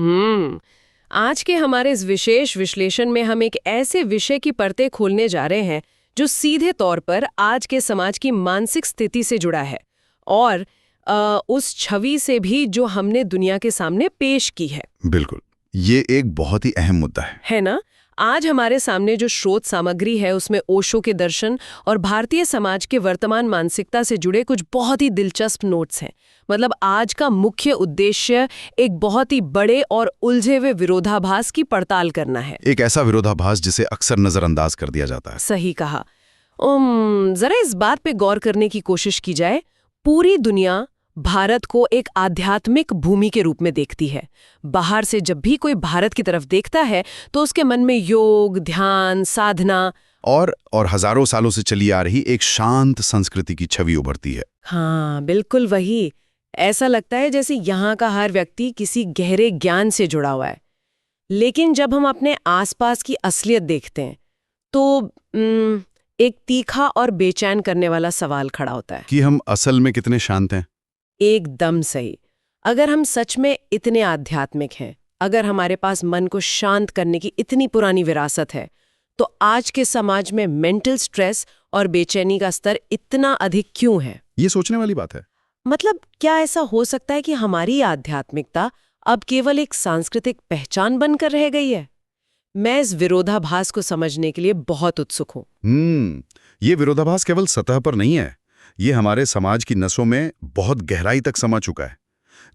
हम्म आज के हमारे इस विशेष विश्लेषण में हम एक ऐसे विषय की परतें खोलने जा रहे हैं जो सीधे तौर पर आज के समाज की मानसिक स्थिति से जुड़ा है और उस छवि से भी जो हमने दुनिया के सामने पेश की है। बिल्कुल, ये एक बहुत ही अहम मुद्दा है ना? आज हमारे सामने जो स्रोत सामग्री है उसमें ओशो के दर्शन और भारतीय समाज के वर्तमान मानसिकता से जुड़े कुछ बहुत ही दिलचस्प नोट्स हैं। मतलब आज का मुख्य उद्देश्य एक बहुत ही बड़े और उलझे हुए विरोधाभास की पड़ताल करना है। एक ऐसा विरोधाभास जिसे अक्सर नजरअंदाज कर दिया जाता है। सही कहा। जरा इस बात पे गौर करने की कोशिश की जाए। पूरी दुनिया भारत को एक आध्यात्मिक भूमि के रूप में देखती है। बाहर से जब भी कोई भारत की तरफ देखता है तो उसके मन में योग, ध्यान, साधना और हजारों सालों से चली आ रही एक शांत संस्कृति की छवि उभरती है। हाँ, बिल्कुल वही। ऐसा लगता है जैसे यहाँ का हर व्यक्ति किसी गहरे ज्ञान से जुड़ा हुआ है। लेकिन जब हम अपने आसपास की असलियत देखते हैं तो एक तीखा और बेचैन करने वाला सवाल खड़ा होता है कि हम असल में कितने शांत हैं। एकदम सही। अगर हम सच में इतने आध्यात्मिक हैं, अगर हमारे पास मन को शांत करने की इतनी पुरानी विरासत है, तो आज के समाज में मेंटल स्ट्रेस और बेचैनी का स्तर इतना अधिक क्यों है? ये सोचने वाली बात है। मतलब क्या ऐसा हो सकता है कि हमारी आध्यात्मिकता अब केवल एक सांस्कृतिक पहचान बनकर रह गई है? मैं इस विरोधाभास को समझने के लिए बहुत उत्सुक हूँ। ये विरोधाभास केवल सतह पर नहीं है, ये हमारे समाज की नसों में बहुत गहराई तक समा चुका है।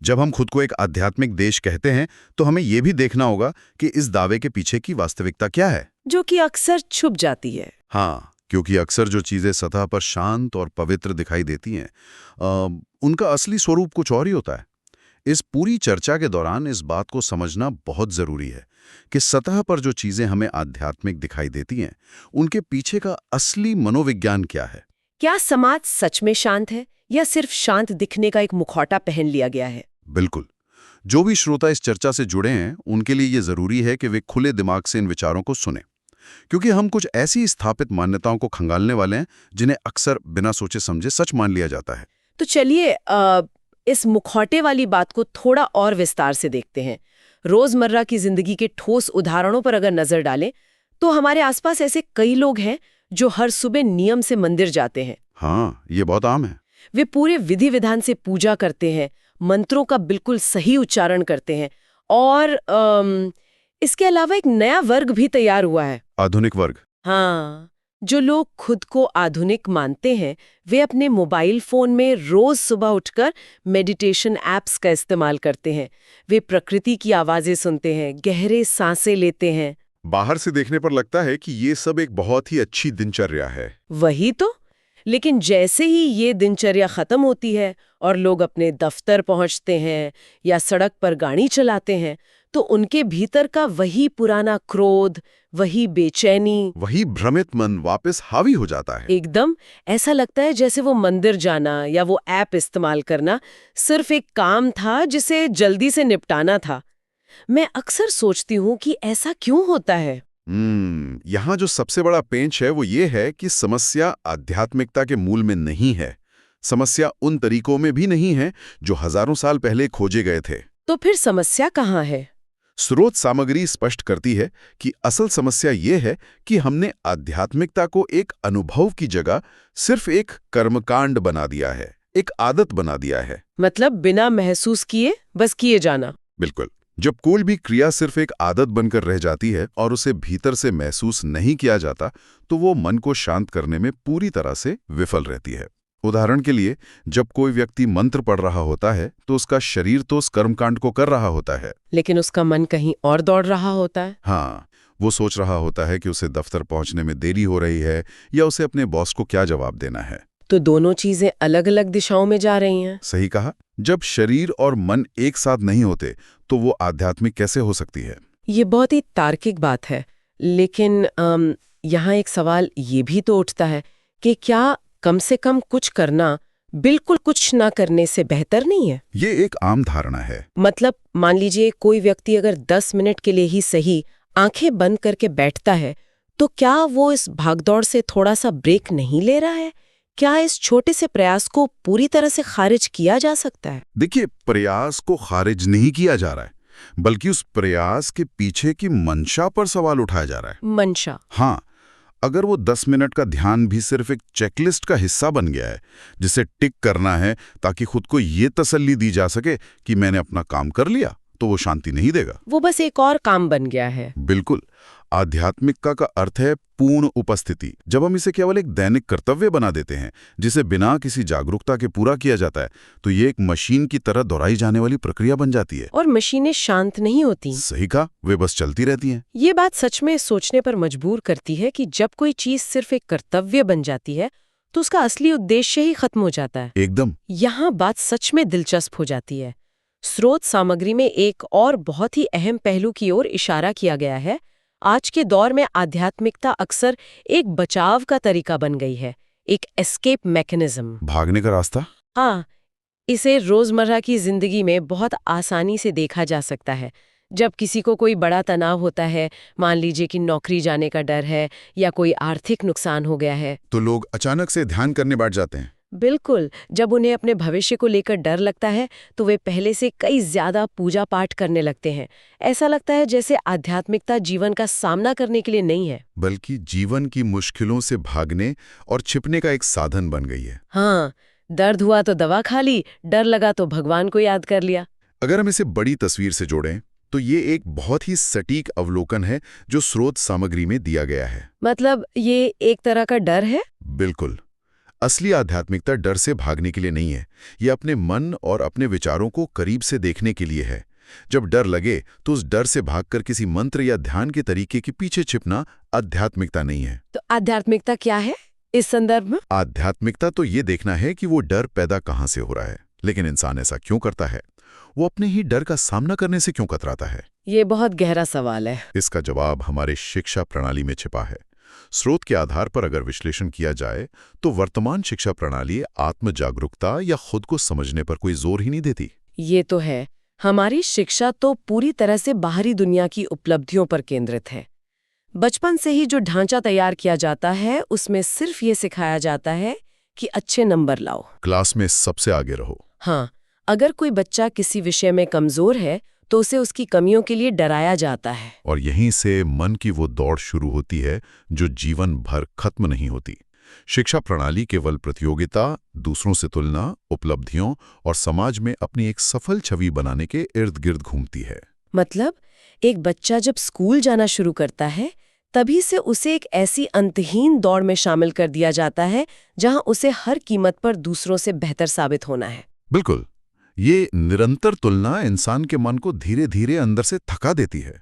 जब हम खुद को एक आध्यात्मिक देश कहते हैं तो हमें यह भी देखना होगा कि इस दावे के पीछे की वास्तविकता क्या है, जो कि अक्सर छुप जाती है। हाँ, क्योंकि अक्सर जो चीजें सतह पर शांत और पवित्र दिखाई देती हैं, उनका असली स्वरूप कुछ और ही होता है। इस पूरी चर्चा के दौरान इस बात को समझना बहुत जरूरी है कि सतह पर जो चीजें हमें आध्यात्मिक दिखाई देती हैं, उनके पीछे का असली मनोविज्ञान क्या है। क्या समाज सच में शांत है या सिर्फ शांत दिखने का एक मुखौटा पहन लिया गया है? बिल्कुल। जो भी श्रोता इस चर्चा से जुड़े हैं, उनके लिए ये जरूरी है कि वे खुले दिमाग से इन विचारों को सुनें, क्योंकि हम कुछ ऐसी स्थापित मान्यताओं को खंगालने वाले हैं जिन्हें अक्सर बिना सोचे समझे सच मान लिया जाता है। तो चलिए इस मुखौटे वाली बात को थोड़ा और विस्तार से देखते हैं। रोजमर्रा की जिंदगी के ठोस उदाहरणों पर अगर नजर डालें तो हमारे आसपास ऐसे कई लोग हैं जो हर सुबह नियम से मंदिर जाते हैं। हाँ, ये बहुत आम है। वे पूरे विधि विधान से पूजा करते हैं, मंत्रों का बिल्कुल सही उच्चारण करते हैं और इसके अलावा एक नया वर्ग भी तैयार हुआ है, आधुनिक वर्ग। हाँ, जो लोग खुद को आधुनिक मानते हैं, वे अपने मोबाइल फोन में रोज सुबह उठकर मेडिटेशन एप्स का इस्तेमाल करते हैं। वे प्रकृति की आवाजें सुनते हैं, गहरे सांसें लेते हैं। बाहर से देखने पर लगता है कि ये सब एक बहुत ही अच्छी दिनचर्या है। वही तो। लेकिन जैसे ही ये दिनचर्या खत्म होती है और लोग अपने दफ्तर पहुंचते हैं या सड़क पर गाड़ी चलाते हैं, तो उनके भीतर का वही पुराना क्रोध, वही बेचैनी, वही भ्रमित मन वापस हावी हो जाता है। एकदम ऐसा लगता है जैसे वो मंदिर जाना या वो ऐप इस्तेमाल करना सिर्फ एक काम था जिसे जल्दी से निपटाना था। मैं अक्सर सोचती हूँ कि ऐसा क्यों होता है। यहाँ जो सबसे बड़ा पेंच है वो ये है कि समस्या आध्यात्मिकता के मूल में नहीं है। समस्या उन तरीकों में भी नहीं है जो हजारों साल पहले खोजे गए थे। तो फिर समस्या कहाँ है? स्रोत सामग्री स्पष्ट करती है कि असल समस्या ये है कि हमने आध्यात्मिकता को एक अनुभव की जगह सिर्फ एक कर्मकांड बना दिया है, एक आदत बना दिया है। मतलब बिना महसूस किए बस किए जाना। बिल्कुल। जब कोई भी क्रिया सिर्फ एक आदत बनकर रह जाती है और उसे भीतर से महसूस नहीं किया जाता, तो वो मन को शांत करने में पूरी तरह से विफल रहती है। उदाहरण के लिए, जब कोई व्यक्ति मंत्र पढ़ रहा होता है तो उसका शरीर तो उस कर्मकांड को कर रहा होता है, लेकिन उसका मन कहीं और दौड़ रहा होता है। हाँ, वो सोच रहा होता है कि उसे दफ्तर पहुंचने में देरी हो रही है या उसे अपने बॉस को क्या जवाब देना है। तो दोनों चीजें अलग अलग दिशाओं में जा रही हैं। सही कहा। जब शरीर और मन एक साथ नहीं होते तो वो आध्यात्मिक कैसे हो सकती है? ये बहुत ही तार्किक बात है, लेकिन यहाँ एक सवाल ये भी तो उठता है कि क्या कम से कम कुछ करना बिल्कुल कुछ ना करने से बेहतर नहीं है? ये एक आम धारणा है। मतलब मान लीजिए कोई व्यक्ति अगर 10 मिनट के लिए ही सही आंखें बंद करके बैठता है, तो क्या वो इस भागदौड़ से थोड़ा सा ब्रेक नहीं ले रहा है? क्या इस छोटे से प्रयास को पूरी तरह से खारिज किया जा सकता है? देखिए, प्रयास को खारिज नहीं किया जा रहा है, बल्कि उस प्रयास के पीछे की मंशा पर सवाल उठाया जा रहा है। मंशा। हाँ, अगर वो 10 मिनट का ध्यान भी सिर्फ एक चेकलिस्ट का हिस्सा बन गया है जिसे टिक करना है ताकि खुद को ये तसल्ली दी जा सके कि मैंने अपना काम कर लिया, तो वो शांति नहीं देगा। वो बस एक और काम बन गया है। बिल्कुल। आध्यात्मिकता का अर्थ है पूर्ण उपस्थिति। जब हम इसे केवल एक दैनिक कर्तव्य बना देते हैं जिसे बिना किसी जागरूकता के पूरा किया जाता है, तो ये एक मशीन की तरह दोहराई जाने वाली प्रक्रिया बन जाती है। और मशीनें शांत नहीं होती। सही कहा, वे बस चलती रहती हैं। ये बात सच में सोचने पर मजबूर करती है कि जब कोई चीज सिर्फ एक कर्तव्य बन जाती है तो उसका असली उद्देश्य ही खत्म हो जाता है। एकदम। यहाँ बात सच में दिलचस्प हो जाती है। स्रोत सामग्री में एक और बहुत ही अहम पहलू की ओर इशारा किया गया है। आज के दौर में आध्यात्मिकता अक्सर एक बचाव का तरीका बन गई है, एक एस्केप मैकेनिज्म। भागने का रास्ता। हाँ, इसे रोजमर्रा की जिंदगी में बहुत आसानी से देखा जा सकता है। जब किसी को कोई बड़ा तनाव होता है, मान लीजिए कि नौकरी जाने का डर है या कोई आर्थिक नुकसान हो गया है, तो लोग अचानक से ध्यान करने बैठ जाते हैं। बिल्कुल। जब उन्हें अपने भविष्य को लेकर डर लगता है तो वे पहले से कई ज्यादा पूजा पाठ करने लगते हैं। ऐसा लगता है जैसे आध्यात्मिकता जीवन का सामना करने के लिए नहीं है, बल्कि जीवन की मुश्किलों से भागने और छिपने का एक साधन बन गई है। हाँ, दर्द हुआ तो दवा खा ली, डर लगा तो भगवान को याद कर लिया। अगर हम इसे बड़ी तस्वीर से जोड़ें तो ये एक बहुत ही सटीक अवलोकन है जो स्रोत सामग्री में दिया गया है। मतलब ये एक तरह का डर है? बिल्कुल। असली आध्यात्मिकता डर से भागने के लिए नहीं है, ये अपने मन और अपने विचारों को करीब से देखने के लिए है। जब डर लगे तो उस डर से भागकर किसी मंत्र या ध्यान के तरीके के पीछे छिपना आध्यात्मिकता नहीं है। तो आध्यात्मिकता क्या है इस संदर्भ में? आध्यात्मिकता तो ये देखना है कि वो डर पैदा कहाँ से हो रहा है, लेकिन इंसान ऐसा क्यों करता है, वो अपने ही डर का सामना करने से क्यों कतराता है। ये बहुत गहरा सवाल है। इसका जवाब हमारे शिक्षा प्रणाली में छिपा है। स्रोत के आधार पर अगर विश्लेषण किया जाए तो वर्तमान शिक्षा प्रणाली आत्म जागरूकता या खुद को समझने पर कोई जोर ही नहीं देती। ये तो है, हमारी शिक्षा तो पूरी तरह से बाहरी दुनिया की उपलब्धियों पर केंद्रित है। बचपन से ही जो ढांचा तैयार किया जाता है उसमें सिर्फ ये सिखाया जाता है कि अच्छे नंबर लाओ, क्लास में सबसे आगे रहो। हाँ, अगर कोई बच्चा किसी विषय में कमजोर है तो उसे उसकी कमियों के लिए डराया जाता है। और यहीं से मन की वो दौड़ शुरू होती है जो जीवन भर खत्म नहीं होती। शिक्षा प्रणाली केवल प्रतियोगिता, दूसरों से तुलना, उपलब्धियों और समाज में अपनी एक सफल छवि बनाने के इर्द गिर्द घूमती है। मतलब एक बच्चा जब स्कूल जाना शुरू करता है तभी से उसे एक ऐसी अंतहीन दौड़ में शामिल कर दिया जाता है जहां उसे हर कीमत पर दूसरों से बेहतर साबित होना है। बिल्कुल। ये निरंतर तुलना इंसान के मन को धीरे धीरे अंदर से थका देती है।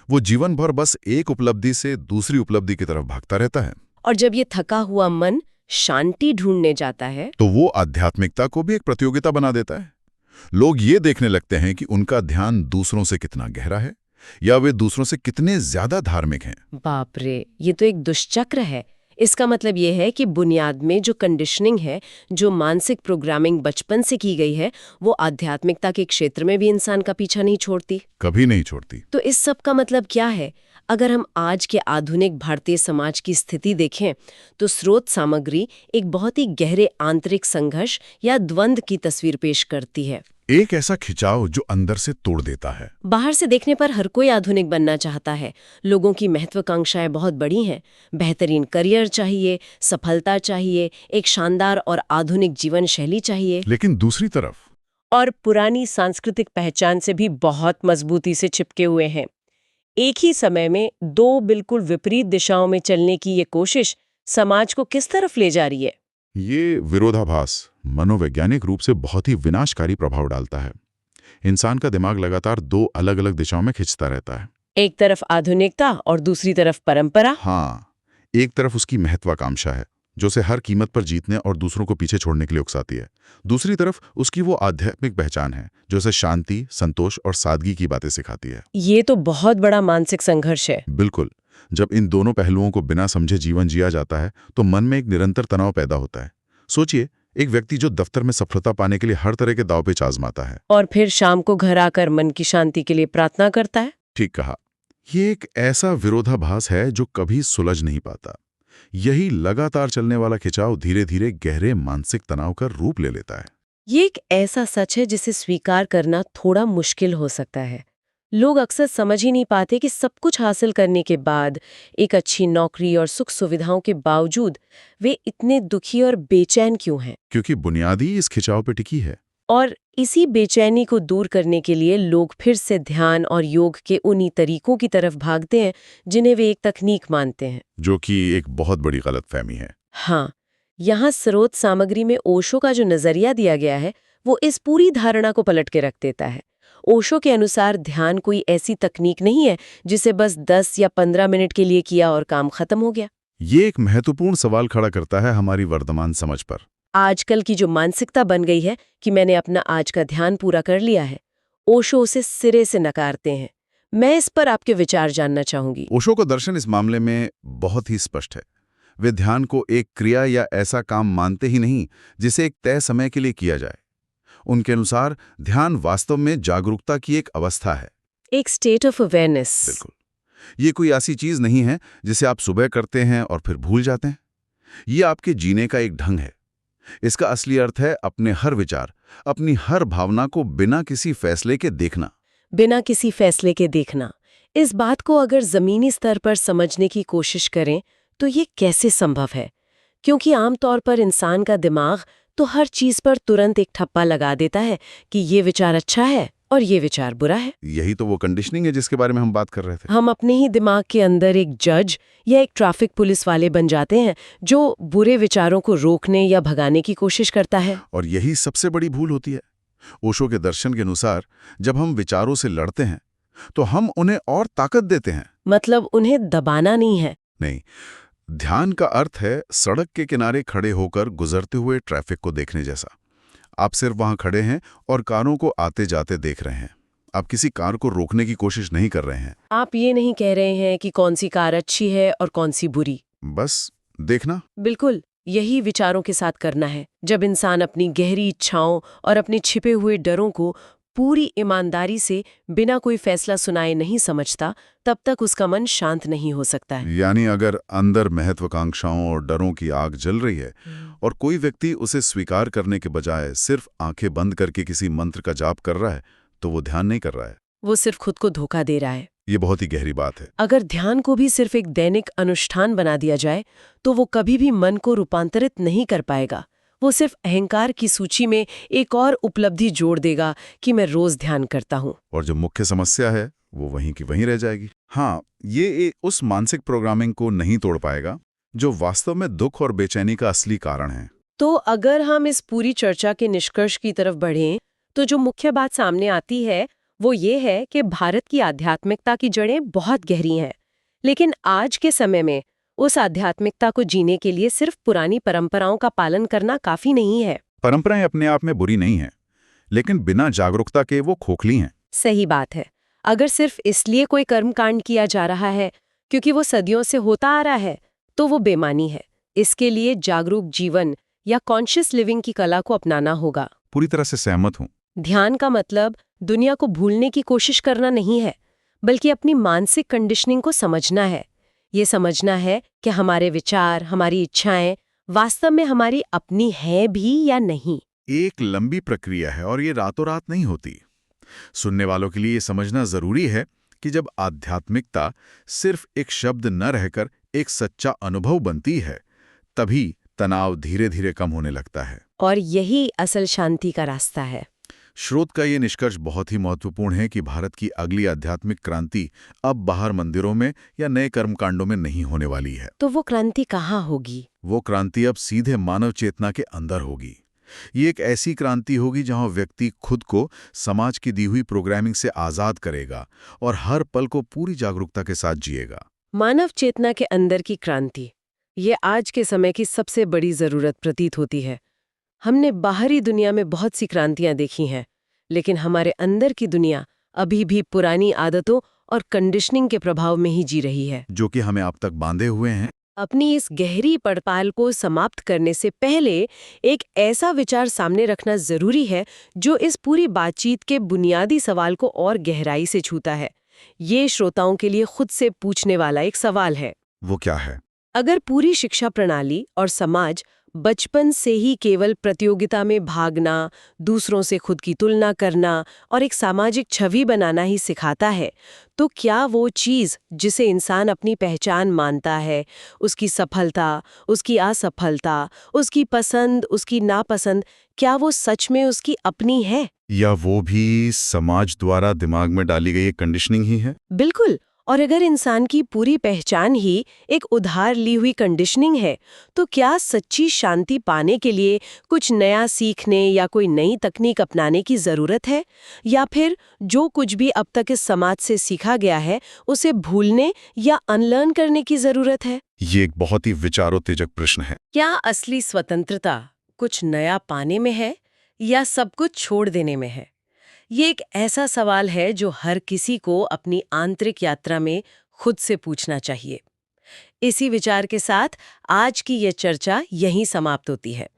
वो जीवन भर बस एक उपलब्धि से दूसरी उपलब्धि की तरफ भागता रहता है। और जब ये थका हुआ मन शांति ढूंढने जाता है तो वो आध्यात्मिकता को भी एक प्रतियोगिता बना देता है। लोग ये देखने लगते हैं कि उनका ध्यान दूसरों से कितना गहरा है या वे दूसरों से कितने ज्यादा धार्मिक हैं। बाप रे, ये तो एक दुष्चक्र है। इसका मतलब ये है कि बुनियाद में जो कंडीशनिंग है, जो मानसिक प्रोग्रामिंग बचपन से की गई है, वो आध्यात्मिकता के क्षेत्र में भी इंसान का पीछा नहीं छोड़ती, कभी नहीं छोड़ती। तो इस सब का मतलब क्या है? अगर हम आज के आधुनिक भारतीय समाज की स्थिति देखें तो स्रोत सामग्री एक बहुत ही गहरे आंतरिक संघर्ष या द्वंद्व की तस्वीर पेश करती है। एक ऐसा खिंचाव जो अंदर से तोड़ देता है। बाहर से देखने पर हर कोई आधुनिक बनना चाहता है, लोगों की महत्वाकांक्षाएं बहुत बड़ी हैं, बेहतरीन करियर चाहिए, सफलता चाहिए, एक शानदार और आधुनिक जीवन शैली चाहिए। लेकिन दूसरी तरफ और पुरानी सांस्कृतिक पहचान से भी बहुत मजबूती से चिपके हुए हैं। एक ही समय में दो बिल्कुल विपरीत दिशाओं में चलने की ये कोशिश समाज को किस तरफ ले जा रही है? ये विरोधाभास मनोवैज्ञानिक रूप से बहुत ही विनाशकारी प्रभाव डालता है। इंसान का दिमाग लगातार दो अलग अलग दिशाओं में खिंचता रहता है। एक तरफ आधुनिकता और दूसरी तरफ परंपरा। हाँ, एक तरफ उसकी महत्वाकांक्षा है जो उसे हर कीमत पर जीतने और दूसरों को पीछे छोड़ने के लिए उकसाती है। दूसरी तरफ उसकी वो आध्यात्मिक पहचान है जो उसे शांति, संतोष और सादगी की बातें सिखाती है। ये तो बहुत बड़ा मानसिक संघर्ष है। बिल्कुल। जब इन दोनों पहलुओं को बिना समझे जीवन जिया जाता है तो मन में एक निरंतर तनाव पैदा होता है। सोचिए, एक व्यक्ति जो दफ्तर में सफलता पाने के लिए हर तरह के दाव पेच आजमाता है और फिर शाम को घर आकर मन की शांति के लिए प्रार्थना करता है। ठीक कहा। ये एक ऐसा विरोधाभास है जो कभी सुलझ नहीं पाता। यही लगातार चलने वाला खिंचाव धीरे धीरे गहरे मानसिक तनाव का रूप ले लेता है। ये एक ऐसा सच है जिसे स्वीकार करना थोड़ा मुश्किल हो सकता है। लोग अक्सर समझ ही नहीं पाते कि सब कुछ हासिल करने के बाद, एक अच्छी नौकरी और सुख सुविधाओं के बावजूद वे इतने दुखी और बेचैन क्यों हैं। क्योंकि बुनियादी इस खिंचाव पे टिकी है। और इसी बेचैनी को दूर करने के लिए लोग फिर से ध्यान और योग के उन्हीं तरीकों की तरफ भागते हैं जिन्हें वे एक तकनीक मानते हैं। जो कि एक बहुत बड़ी गलतफहमी है। हाँ, यहाँ स्रोत सामग्री में ओशो का जो नजरिया दिया गया है वो इस पूरी धारणा को पलट के रख देता है। ओशो के अनुसार ध्यान कोई ऐसी तकनीक नहीं है जिसे बस 10 या 15 मिनट के लिए किया और काम खत्म हो गया। ये एक महत्वपूर्ण सवाल खड़ा करता है हमारी वर्तमान समझ पर। आजकल की जो मानसिकता बन गई है कि मैंने अपना आज का ध्यान पूरा कर लिया है, ओशो उसे सिरे से नकारते हैं। मैं इस पर आपके विचार जानना चाहूंगी। ओशो का दर्शन इस मामले में बहुत ही स्पष्ट है। वे ध्यान को एक क्रिया या ऐसा काम मानते ही नहीं जिसे एक तय समय के लिए किया जाए। उनके अनुसार ध्यान वास्तव में जागरूकता की एक अवस्था है। एक स्टेट ऑफ अवेयरनेस। बिल्कुल। ये कोई ऐसी चीज नहीं है जिसे आप सुबह करते हैं और फिर भूल जाते हैं। ये आपके जीने का एक ढंग है। इसका असली अर्थ है अपने हर विचार, अपनी हर भावना को बिना किसी फैसले के देखना। बिना किसी फैसले के देखना। इस बात को अगर जमीनी स्तर पर समझने की कोशिश करें तो ये कैसे संभव है? क्योंकि आमतौर पर इंसान का दिमाग तो हर चीज पर तुरंत एक ठप्पा लगा देता है कि ये विचार अच्छा है और ये विचार बुरा है। यही तो वो कंडीशनिंग है जिसके बारे में हम बात कर रहे थे। हम अपने ही दिमाग के अंदर एक जज या एक ट्रैफिक पुलिस वाले बन जाते हैं जो बुरे विचारों को रोकने या भगाने की कोशिश करता है। और यही सबसे बड़ी भूल होती है। ओशो के दर्शन के अनुसार जब हम विचारों से लड़ते हैं तो हम उन्हें और ताकत देते हैं। मतलब उन्हें दबाना नहीं है। नहीं, ध्यान का अर्थ है सड़क के किनारे खड़े होकर गुजरते हुए ट्रैफिक को देखने जैसा। आप सिर्फ वहां खड़े हैं और कारों को आते जाते देख रहे हैं। आप किसी कार को रोकने की कोशिश नहीं कर रहे हैं। आप ये नहीं कह रहे हैं कि कौन सी कार अच्छी है और कौन सी बुरी। बस देखना। बिल्कुल, यही विचारों के साथ करना है। जब इंसान अपनी गहरी इच्छाओं और अपने छिपे हुए डरों को पूरी ईमानदारी से बिना कोई फैसला सुनाए नहीं समझता, तब तक उसका मन शांत नहीं हो सकता है। यानी अगर अंदर महत्वाकांक्षाओं और डरों की आग जल रही है और कोई व्यक्ति उसे स्वीकार करने के बजाय सिर्फ आंखें बंद करके किसी मंत्र का जाप कर रहा है, तो वो ध्यान नहीं कर रहा है। वो सिर्फ खुद को धोखा दे रहा है। ये बहुत ही गहरी बात है। अगर ध्यान को भी सिर्फ एक दैनिक अनुष्ठान बना दिया जाए तो वो कभी भी मन को रूपांतरित नहीं कर पाएगा। वो सिर्फ अहंकार की सूची में एक और उपलब्धि जोड़ देगा कि मैं रोज ध्यान करता हूँ। और जो मुख्य समस्या है वो वहीं की वहीं रह जाएगी। हाँ, ये उस मानसिक प्रोग्रामिंग को नहीं तोड़ पाएगा जो वास्तव में दुख और बेचैनी का असली कारण है। तो अगर हम इस पूरी चर्चा के निष्कर्ष की तरफ बढ़ें तो जो मुख्य बात सामने आती है वो ये है कि भारत की आध्यात्मिकता की जड़ें बहुत गहरी हैं, लेकिन आज के समय में उस आध्यात्मिकता को जीने के लिए सिर्फ पुरानी परंपराओं का पालन करना काफी नहीं है। परंपराएं अपने आप में बुरी नहीं हैं, लेकिन बिना जागरूकता के वो खोखली हैं। सही बात है। अगर सिर्फ इसलिए कोई कर्मकांड किया जा रहा है क्योंकि वो सदियों से होता आ रहा है, तो वो बेमानी है। इसके लिए जागरूक जीवन या कॉन्शियस लिविंग की कला को अपनाना होगा। पूरी तरह से सहमत हूँ। ध्यान का मतलब दुनिया को भूलने की कोशिश करना नहीं है, बल्कि अपनी मानसिक कंडीशनिंग को समझना है। ये समझना है कि हमारे विचार, हमारी इच्छाएं वास्तव में हमारी अपनी हैं भी या नहीं। एक लंबी प्रक्रिया है और ये रातों रात नहीं होती। सुनने वालों के लिए ये समझना जरूरी है कि जब आध्यात्मिकता सिर्फ एक शब्द न रहकर एक सच्चा अनुभव बनती है, तभी तनाव धीरे धीरे कम होने लगता है। और यही असल शांति का रास्ता है। स्रोत का ये निष्कर्ष बहुत ही महत्वपूर्ण है कि भारत की अगली आध्यात्मिक क्रांति अब बाहर मंदिरों में या नए कर्मकांडों में नहीं होने वाली है। तो वो क्रांति कहाँ होगी? वो क्रांति अब सीधे मानव चेतना के अंदर होगी। ये एक ऐसी क्रांति होगी जहां व्यक्ति खुद को समाज की दी हुई प्रोग्रामिंग से आजाद करेगा और हर पल को पूरी जागरूकता के साथ जिएगा। मानव चेतना के अंदर की क्रांति, ये आज के समय की सबसे बड़ी जरूरत प्रतीत होती है। हमने बाहरी दुनिया में बहुत सी क्रांतियां देखी हैं, लेकिन हमारे अंदर की दुनिया अभी भी पुरानी आदतों और कंडीशनिंग के प्रभाव में ही जी रही है, जो कि हमें अब तक बांधे हुए हैं। अपनी इस गहरी पड़ताल को समाप्त करने से पहले एक ऐसा विचार सामने रखना जरूरी है जो इस पूरी बातचीत के बुनियादी सवाल को और गहराई से छूता है। ये श्रोताओं के लिए खुद से पूछने वाला एक सवाल है। वो क्या है? अगर पूरी शिक्षा प्रणाली और समाज बचपन से ही केवल प्रतियोगिता में भागना, दूसरों से खुद की तुलना करना और एक सामाजिक छवि बनाना ही सिखाता है, तो क्या वो चीज़ जिसे इंसान अपनी पहचान मानता है, उसकी सफलता, उसकी असफलता, उसकी पसंद, उसकी नापसंद, क्या वो सच में उसकी अपनी है? या वो भी समाज द्वारा दिमाग में डाली गई एक कंडीशनिंग ही है? बिल्कुल। और अगर इंसान की पूरी पहचान ही एक उधार ली हुई कंडीशनिंग है, तो क्या सच्ची शांति पाने के लिए कुछ नया सीखने या कोई नई तकनीक अपनाने की ज़रूरत है? या फिर जो कुछ भी अब तक इस समाज से सीखा गया है, उसे भूलने या अनलर्न करने की ज़रूरत है? ये एक बहुत ही विचारोत्तेजक प्रश्न है। क्या असली स्वतंत्रता कुछ नया पाने में है या सब कुछ छोड़ देने में है? ये एक ऐसा सवाल है जो हर किसी को अपनी आंतरिक यात्रा में खुद से पूछना चाहिए। इसी विचार के साथ आज की ये चर्चा यहीं समाप्त होती है।